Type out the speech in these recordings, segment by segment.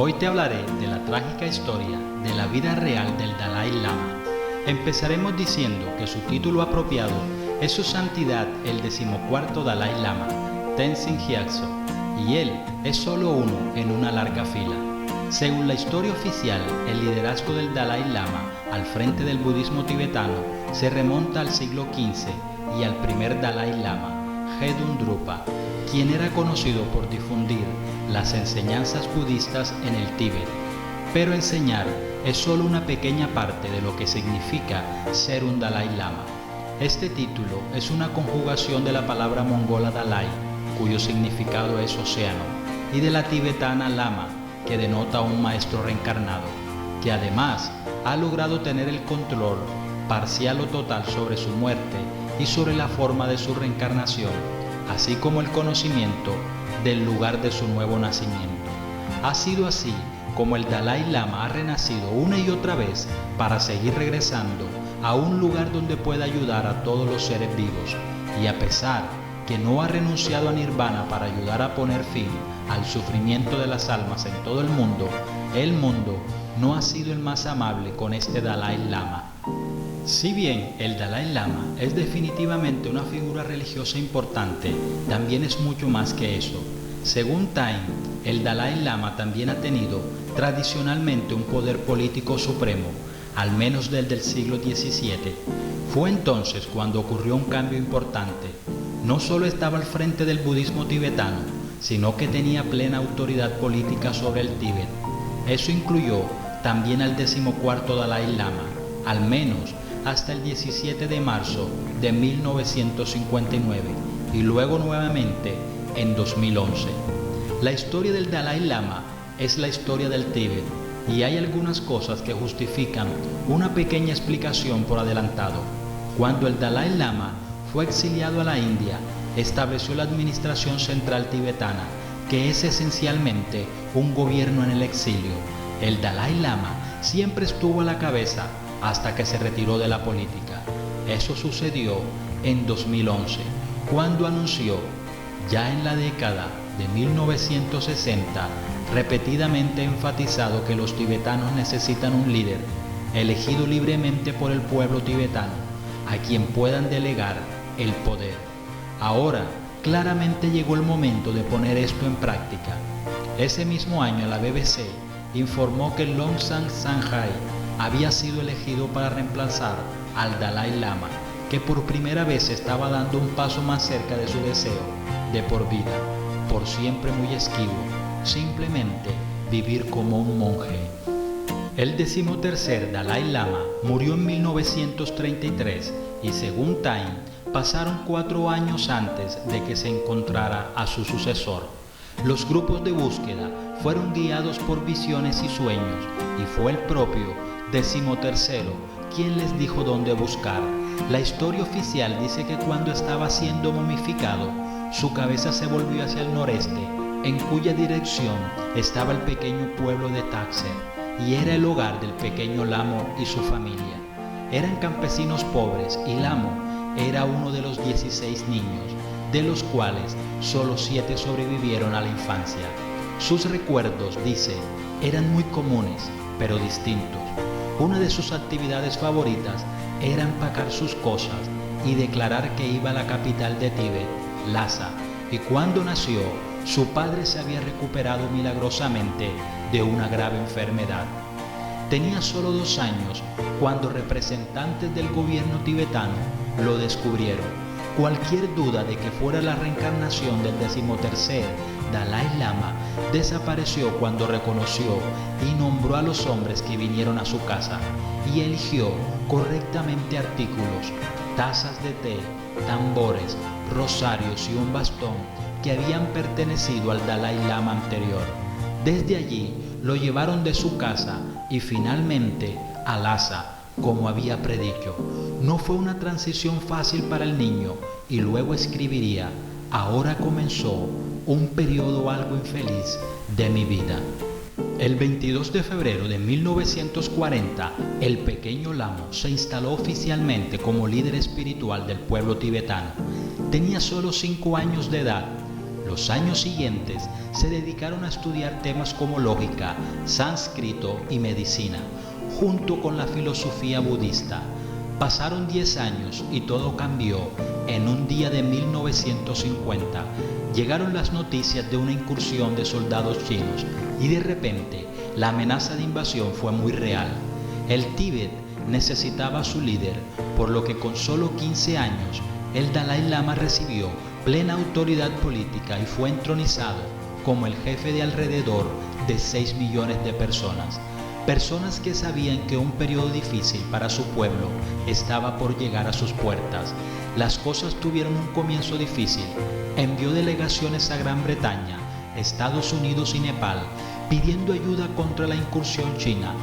Hoy te hablaré de la trágica historia de la vida real del Dalai Lama. Empezaremos diciendo que su título apropiado es Su Santidad el 14º Dalai Lama, Tenzin Gyatso, y él es solo uno en una larga fila. Según la historia oficial, el liderazgo del Dalai Lama al frente del budismo tibetano se remonta al siglo XV y al primer Dalai Lama, Gedung Drupa, quien era conocido por difundir las enseñanzas budistas en el Tíbet. Pero enseñar es solo una pequeña parte de lo que significa ser un Dalai Lama. Este título es una conjugación de la palabra mongola Dalai, cuyo significado es océano, y de la tibetana Lama, que denota un maestro reencarnado, que además ha logrado tener el control parcial o total sobre su muerte y sobre la forma de su reencarnación, así como el conocimiento del lugar de su nuevo nacimiento. Ha sido así como el Dalai Lama ha renacido una y otra vez para seguir regresando a un lugar donde pueda ayudar a todos los seres vivos, y a pesar que no ha renunciado a Nirvana para ayudar a poner fin al sufrimiento de las almas en todo el mundo no ha sido el más amable con este Dalai Lama. Si bien el Dalai Lama es definitivamente una figura religiosa importante, también es mucho más que eso. Según Time, el Dalai Lama también ha tenido tradicionalmente un poder político supremo, al menos desde el siglo XVII. Fue entonces cuando ocurrió un cambio importante. No solo estaba al frente del budismo tibetano, sino que tenía plena autoridad política sobre el Tíbet. Eso incluyó también al 14º Dalai Lama, al menos hasta el 17 de marzo de 1959 y luego nuevamente en 2011. La historia del Dalai Lama es la historia del Tíbet, y hay algunas cosas que justifican una pequeña explicación por adelantado. Cuando el Dalai Lama fue exiliado a la India, estableció la administración central tibetana, que es esencialmente un gobierno en el exilio. El Dalai Lama siempre estuvo a la cabeza hasta que se retiró de la política. Eso sucedió en 2011, cuando anunció, ya en la década de 1960, repetidamente enfatizado que los tibetanos necesitan un líder, elegido libremente por el pueblo tibetano, a quien puedan delegar el poder. Ahora, claramente llegó el momento de poner esto en práctica. Ese mismo año la BBC informó que Longsan Sanghai había sido elegido para reemplazar al Dalai Lama, que por primera vez estaba dando un paso más cerca de su deseo de por vida, por siempre muy esquivo, simplemente vivir como un monje. El 13º Dalai Lama murió en 1933 y según Time, pasaron 4 años antes de que se encontrara a su sucesor. Los grupos de búsqueda fueron guiados por visiones y sueños, y fue el propio 13º quien les dijo dónde buscar. La historia oficial dice que cuando estaba siendo momificado, su cabeza se volvió hacia el noreste, en cuya dirección estaba el pequeño pueblo de Taxer, y era el hogar del pequeño Lamo y su familia. Eran campesinos pobres, y Lamo era uno de los 16 niños, de los cuales solo 7 sobrevivieron a la infancia. Sus recuerdos, dice, eran muy comunes, pero distintos. Una de sus actividades favoritas era empacar sus cosas y declarar que iba a la capital de Tíbet, Lhasa, y cuando nació, su padre se había recuperado milagrosamente de una grave enfermedad. Tenía solo 2 años cuando representantes del gobierno tibetano lo descubrieron. Cualquier duda de que fuera la reencarnación del 13º Dalai Lama desapareció cuando reconoció y nombró a los hombres que vinieron a su casa, y eligió correctamente artículos, tazas de té, tambores, rosarios y un bastón que habían pertenecido al Dalai Lama anterior. Desde allí lo llevaron de su casa y finalmente a Lhasa, como había predicho. No fue una transición fácil para el niño, y luego escribiría: ahora comenzó un periodo algo infeliz de mi vida. El 22 de febrero de 1940, el pequeño Lamo se instaló oficialmente como líder espiritual del pueblo tibetano. Tenía solo 5 años de edad. Los años siguientes se dedicaron a estudiar temas como lógica, sánscrito y medicina, junto con la filosofía budista. Pasaron 10 años y todo cambió. En un día de 1950 llegaron las noticias de una incursión de soldados chinos y de repente la amenaza de invasión fue muy real. El Tíbet necesitaba a su líder, por lo que con solo 15 años el Dalai Lama recibió plena autoridad política y fue entronizado como el jefe de alrededor de 6 millones de personas. Personas que sabían que un periodo difícil para su pueblo estaba por llegar a sus puertas. Las cosas tuvieron un comienzo difícil. Envió delegaciones a Gran Bretaña, Estados Unidos y Nepal, pidiendo ayuda contra la incursión china.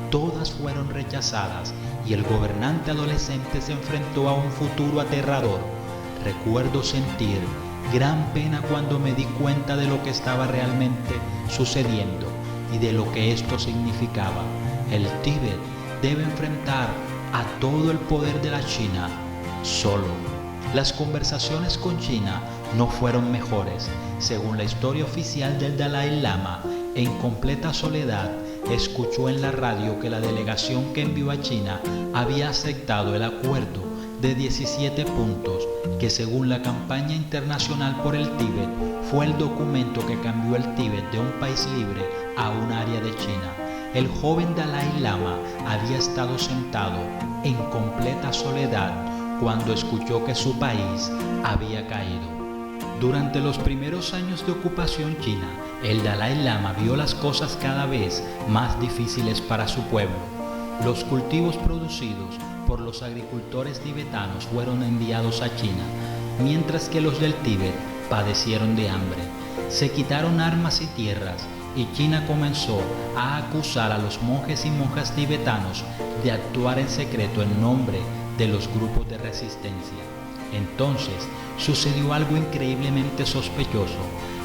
Todas fueron rechazadas y el gobernante adolescente se enfrentó a un futuro aterrador. Recuerdo sentir gran pena cuando me di cuenta de lo que estaba realmente sucediendo y de lo que esto significaba. El Tíbet debe enfrentar a todo el poder de la China solo. Las conversaciones con China no fueron mejores. Según la historia oficial del Dalai Lama, en completa soledad, escuchó en la radio que la delegación que envió a China había aceptado el acuerdo de 17 puntos, que según la campaña internacional por el Tíbet fue el documento que cambió el Tíbet de un país libre a un área de China. El joven Dalai Lama había estado sentado en completa soledad cuando escuchó que su país había caído. Durante los primeros años de ocupación china, el Dalai Lama vio las cosas cada vez más difíciles para su pueblo. Los cultivos producidos por los agricultores tibetanos fueron enviados a China, mientras que los del Tíbet padecieron de hambre. Se quitaron armas y tierras, y China comenzó a acusar a los monjes y monjas tibetanos de actuar en secreto en nombre de los grupos de resistencia. Entonces sucedió algo increíblemente sospechoso.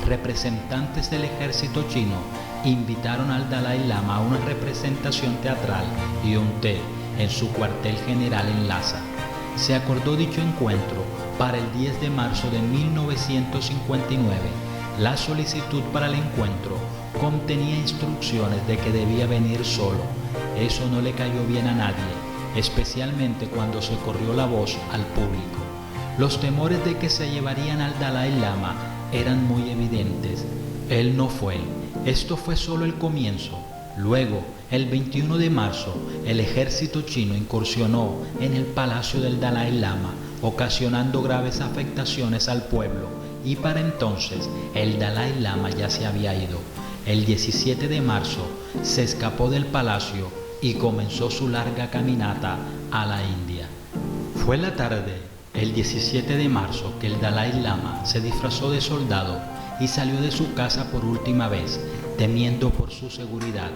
Representantes del ejército chino invitaron al Dalai Lama a una representación teatral y un té en su cuartel general en Lhasa. Se acordó dicho encuentro para el 10 de marzo de 1959. La solicitud para el encuentro contenía instrucciones de que debía venir solo. Eso no le cayó bien a nadie, especialmente cuando se corrió la voz al público. Los temores de que se llevarían al Dalai Lama eran muy evidentes. Él no fue. Esto fue solo el comienzo. Luego, el 21 de marzo, el ejército chino incursionó en el palacio del Dalai Lama, ocasionando graves afectaciones al pueblo, y para entonces el Dalai Lama ya se había ido. El 17 de marzo se escapó del palacio y comenzó su larga caminata a la India. Fue la tarde, el 17 de marzo, que el Dalai Lama se disfrazó de soldado y salió de su casa por última vez, temiendo por su seguridad.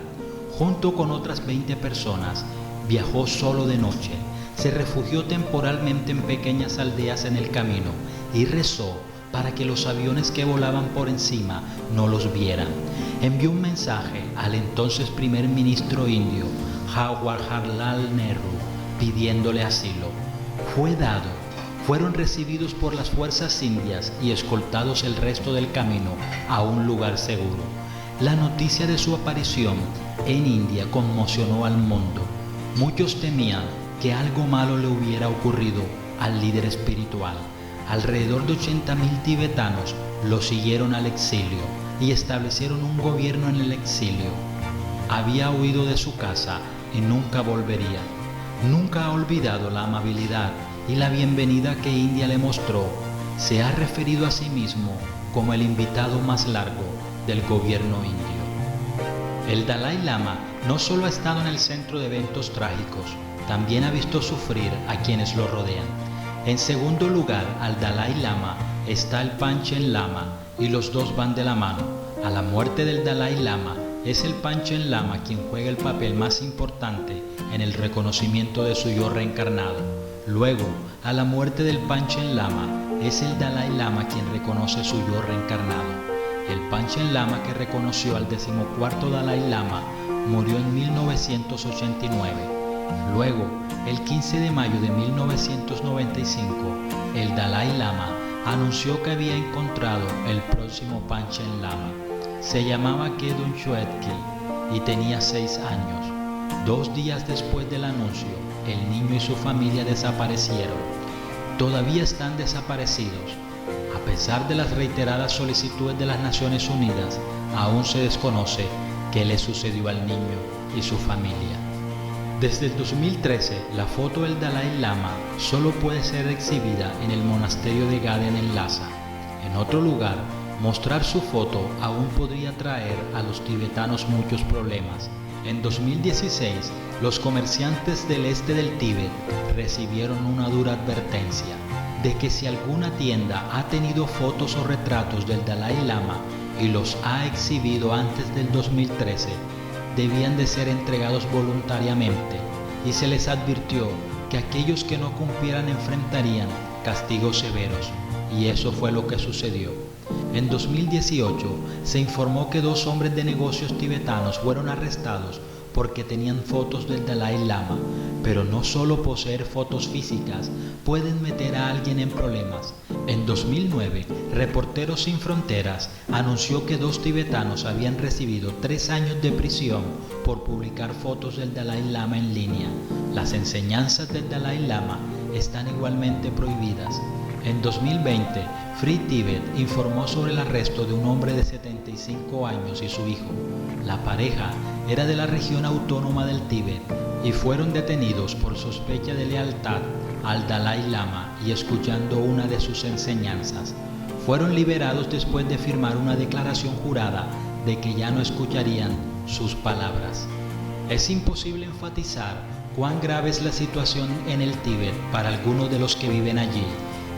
Junto con otras 20 personas, viajó solo de noche. Se refugió temporalmente en pequeñas aldeas en el camino y rezó para que los aviones que volaban por encima no los vieran. Envió un mensaje al entonces primer ministro indio, Jawaharlal Nehru, pidiéndole asilo. Fue dado. Fueron recibidos por las fuerzas indias y escoltados el resto del camino a un lugar seguro. La noticia de su aparición en India conmocionó al mundo. Muchos temían que algo malo le hubiera ocurrido al líder espiritual. Alrededor de 80.000 tibetanos lo siguieron al exilio y establecieron un gobierno en el exilio. Había huido de su casa y nunca volvería. Nunca ha olvidado la amabilidad y la bienvenida que India le mostró. Se ha referido a sí mismo como el invitado más largo del gobierno indio. El Dalai Lama no solo ha estado en el centro de eventos trágicos, también ha visto sufrir a quienes lo rodean. En segundo lugar, al Dalai Lama está el Panchen Lama y los dos van de la mano. A la muerte del Dalai Lama es el Panchen Lama quien juega el papel más importante en el reconocimiento de su yo reencarnado. Luego, a la muerte del Panchen Lama es el Dalai Lama quien reconoce su yo reencarnado. El Panchen Lama que reconoció al 14º Dalai Lama murió en 1989. Luego, el 15 de mayo de 1995, el Dalai Lama anunció que había encontrado el próximo Panchen Lama. Se llamaba Gedun Choetki y tenía 6 años. 2 días después del anuncio, el niño y su familia desaparecieron. Todavía están desaparecidos. A pesar de las reiteradas solicitudes de las Naciones Unidas, aún se desconoce qué le sucedió al niño y su familia. Desde el 2013, la foto del Dalai Lama solo puede ser exhibida en el monasterio de Gaden en Lhasa. En otro lugar, mostrar su foto aún podría traer a los tibetanos muchos problemas. En 2016, los comerciantes del este del Tíbet recibieron una dura advertencia de que si alguna tienda ha tenido fotos o retratos del Dalai Lama y los ha exhibido antes del 2013, debían de ser entregados voluntariamente, y se les advirtió que aquellos que no cumplieran enfrentarían castigos severos, y eso fue lo que sucedió. En 2018 se informó que 2 hombres de negocios tibetanos fueron arrestados porque tenían fotos del Dalai Lama, pero no solo poseer fotos físicas pueden meter a alguien en problemas. En 2009, Reporteros Sin Fronteras anunció que 2 tibetanos habían recibido 3 años de prisión por publicar fotos del Dalai Lama en línea. Las enseñanzas del Dalai Lama están igualmente prohibidas. En 2020, Free Tibet informó sobre el arresto de un hombre de 75 años y su hijo. La pareja era de la región autónoma del Tíbet y fueron detenidos por sospecha de lealtad al Dalai Lama y escuchando una de sus enseñanzas. Fueron liberados después de firmar una declaración jurada de que ya no escucharían sus palabras. Es imposible enfatizar cuán grave es la situación en el Tíbet para algunos de los que viven allí,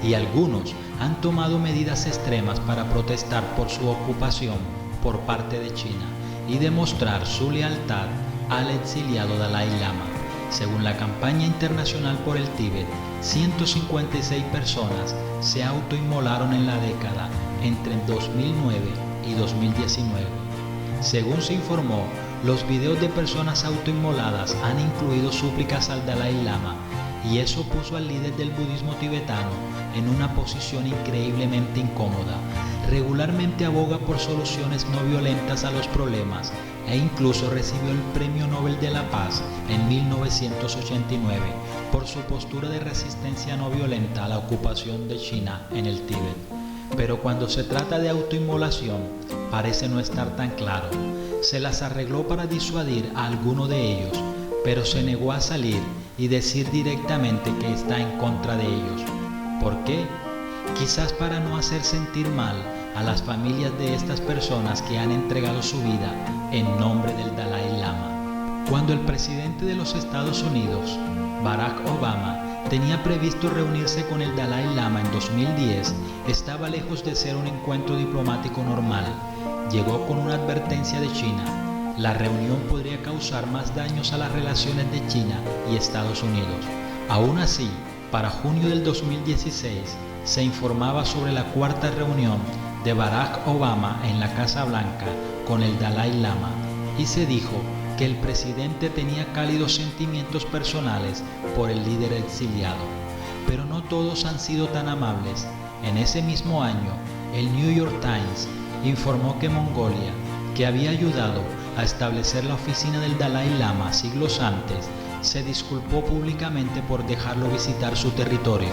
y algunos han tomado medidas extremas para protestar por su ocupación por parte de China y demostrar su lealtad al exiliado Dalai Lama. Según la campaña internacional por el Tíbet, 156 personas se autoinmolaron en la década entre 2009 y 2019. Según se informó, los videos de personas autoinmoladas han incluido súplicas al Dalai Lama, y eso puso al líder del budismo tibetano en una posición increíblemente incómoda. Regularmente aboga por soluciones no violentas a los problemas e incluso recibió el Premio Nobel de la Paz en 1989 por su postura de resistencia no violenta a la ocupación de China en el Tíbet. Pero cuando se trata de autoinmolación, parece no estar tan claro. Se las arregló para disuadir a alguno de ellos, pero se negó a salir y decir directamente que está en contra de ellos. ¿Por qué? Quizás para no hacer sentir mal a las familias de estas personas que han entregado su vida en nombre del Dalai Lama. Cuando el presidente de los Estados Unidos, Barack Obama, tenía previsto reunirse con el Dalai Lama en 2010, estaba lejos de ser un encuentro diplomático normal. Llegó con una advertencia de China. La reunión podría causar más daños a las relaciones de China y Estados Unidos. Aún así, para junio del 2016, se informaba sobre la 4ª reunión de Barack Obama en la Casa Blanca con el Dalai Lama, y se dijo que el presidente tenía cálidos sentimientos personales por el líder exiliado. Pero no todos han sido tan amables. En ese mismo año, el New York Times informó que Mongolia, que había ayudado a establecer la oficina del Dalai Lama siglos antes, se disculpó públicamente por dejarlo visitar su territorio.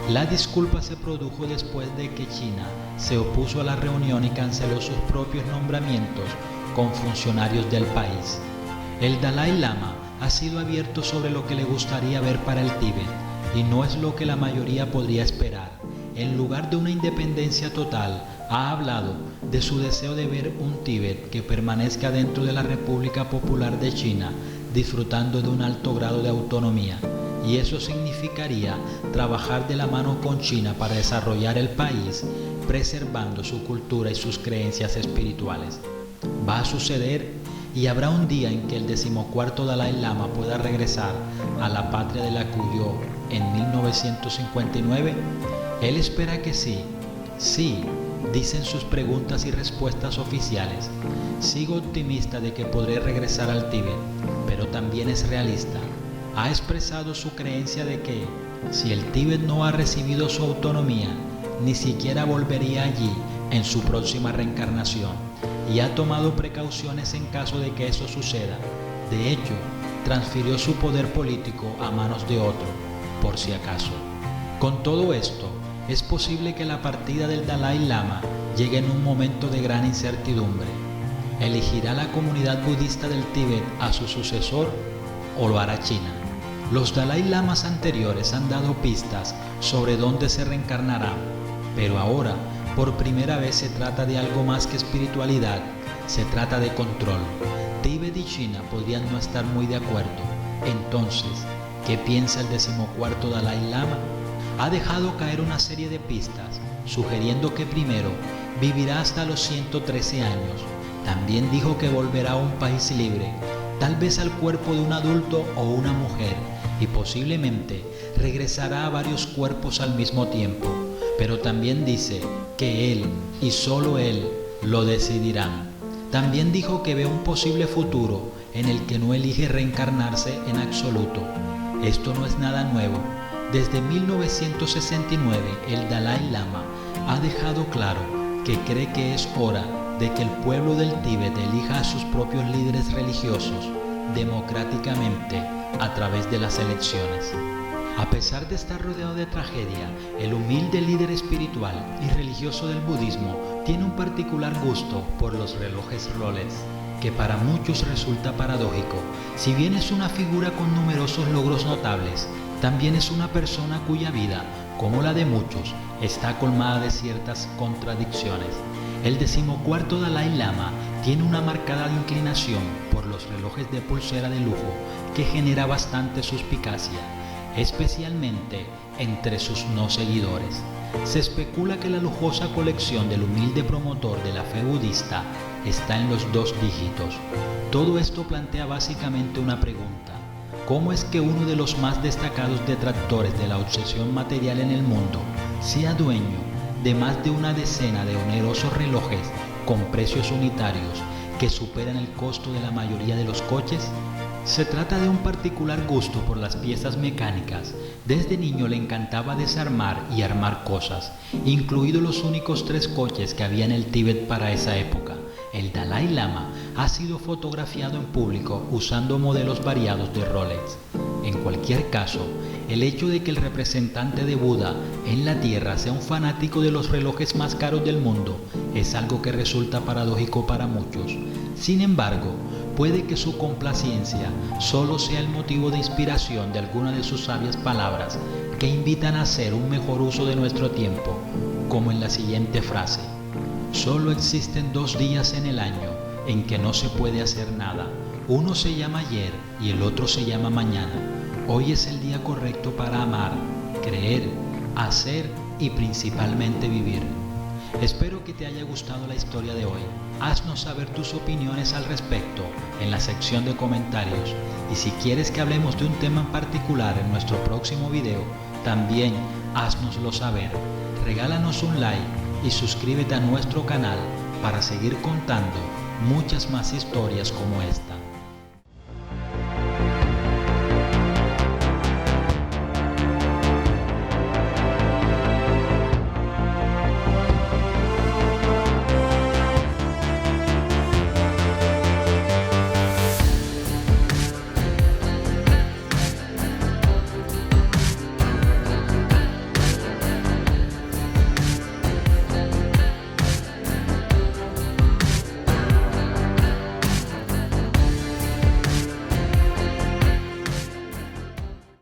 La disculpa se produjo después de que China se opuso a la reunión y canceló sus propios nombramientos con funcionarios del país. El Dalai Lama ha sido abierto sobre lo que le gustaría ver para el Tíbet, y no es lo que la mayoría podría esperar. En lugar de una independencia total, ha hablado de su deseo de ver un Tíbet que permanezca dentro de la República Popular de China, disfrutando de un alto grado de autonomía, y eso significaría trabajar de la mano con China para desarrollar el país, preservando su cultura y sus creencias espirituales. Va a suceder, y habrá un día en que el 14º Dalai Lama pueda regresar a la patria de la que huyó en 1959. Él espera que sí, dicen sus preguntas y respuestas oficiales. Sigo optimista de que podré regresar al Tíbet, pero también es realista. Ha expresado su creencia de que, si el Tíbet no ha recibido su autonomía, ni siquiera volvería allí en su próxima reencarnación y ha tomado precauciones en caso de que eso suceda. De hecho, transfirió su poder político a manos de otro, por si acaso. Con todo esto, es posible que la partida del Dalai Lama llegue en un momento de gran incertidumbre. ¿Elegirá la comunidad budista del Tíbet a su sucesor o lo hará China? Los Dalai Lamas anteriores han dado pistas sobre dónde se reencarnarán, pero ahora, por primera vez, se trata de algo más que espiritualidad, se trata de control. Tíbet y China podrían no estar muy de acuerdo. Entonces, ¿qué piensa el 14º Dalai Lama? Ha dejado caer una serie de pistas, sugiriendo que primero vivirá hasta los 113 años. También dijo que volverá a un país libre, tal vez al cuerpo de un adulto o una mujer, y posiblemente regresará a varios cuerpos al mismo tiempo. Pero también dice que él y solo él lo decidirán. También dijo que ve un posible futuro en el que no elige reencarnarse en absoluto. Esto no es nada nuevo. Desde 1969 el Dalai Lama ha dejado claro que cree que es hora de que el pueblo del Tíbet elija a sus propios líderes religiosos democráticamente a través de las elecciones. A pesar de estar rodeado de tragedia, el humilde líder espiritual y religioso del budismo tiene un particular gusto por los relojes Rolex, que para muchos resulta paradójico. Si bien es una figura con numerosos logros notables, también es una persona cuya vida, como la de muchos, está colmada de ciertas contradicciones. El 14º Dalai Lama tiene una marcada inclinación por los relojes de pulsera de lujo que genera bastante suspicacia, especialmente entre sus no seguidores. Se especula que la lujosa colección del humilde promotor de la fe budista está en los 2 dígitos. Todo esto plantea básicamente una pregunta: ¿cómo es que uno de los más destacados detractores de la obsesión material en el mundo sea dueño de más de una decena de onerosos relojes con precios unitarios que superan el costo de la mayoría de los coches? Se trata de un particular gusto por las piezas mecánicas. Desde niño le encantaba desarmar y armar cosas, incluidos los únicos 3 coches que había en el Tíbet para esa época. El Dalai Lama ha sido fotografiado en público usando modelos variados de Rolex. En cualquier caso, el hecho de que el representante de Buda en la Tierra sea un fanático de los relojes más caros del mundo es algo que resulta paradójico para muchos. Sin embargo, puede que su complacencia solo sea el motivo de inspiración de algunas de sus sabias palabras que invitan a hacer un mejor uso de nuestro tiempo, como en la siguiente frase: solo existen 2 días en el año en que no se puede hacer nada. Uno se llama ayer y el otro se llama mañana. Hoy es el día correcto para amar, creer, hacer y principalmente vivir. Espero que te haya gustado la historia de hoy. Haznos saber tus opiniones al respecto en la sección de comentarios, y si quieres que hablemos de un tema en particular en nuestro próximo video, también haznoslo saber. Regálanos un like y suscríbete a nuestro canal para seguir contando muchas más historias como esta.